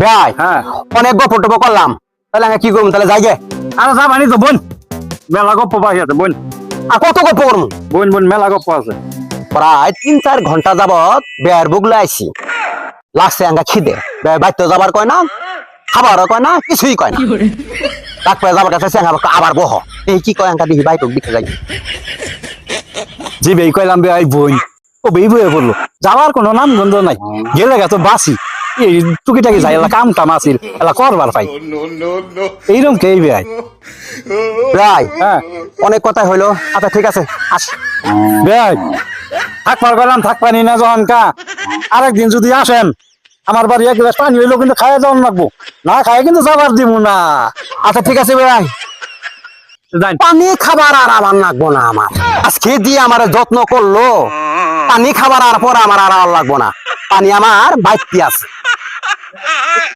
ভাই হ্যাঁ অনেক গপ্প টপ করলাম, তাহলে আমি কি করবো? তাহলে যাই গে। আরে যা বানি তো বোন, মেলা গপ্প পাই আছে বোন। আর কত গপ্প করবো? বোন বোন মেলা গপ্প আছে। প্রায় 3-4 ঘন্টা যাবত বেয়ার বুগলে আইছি, লাগছে আঙ্গা খিদে। বাইতে যাবার কয় না, খাবারও কয় না, কিছুই কয় না। তারপরে যাবার কাছে আবার বহ, এই কি কয় আঙ্কা দেখি বাইটক দিকে যাই। জি বেই কইলাম বে আই বোন, ও বেই বয়ে বললো যাওয়ার কোনো নাম গন্ধ নাই, গেলে গেতো বাসি এই টুকিটাকি যাই এলা কাম টাম আসিল এলা করবার পাই এইরকম কে বে আই। ভাই হ্যাঁ অনেক কথা হইলো, আচ্ছা ঠিক আছে আস। বেআই থাকবার গেলাম থাকবানি না যখন কা, আরেকদিন যদি আসেন আমার বাড়ি এক গ্লাস পানি হইলো কিন্তু খাইয়া যাওয়ান লাগবো, না খাই কিন্তু যাবার দিব না। আচ্ছা ঠিক আছে ভাই, যাই পানি খাবার আর আমার লাগবো না। আমার আজকে দিয়ে আমার যত্ন করলো, পানি খাবার আর পর আমার আর লাগবো না। পানি আমার বাইতে আছে।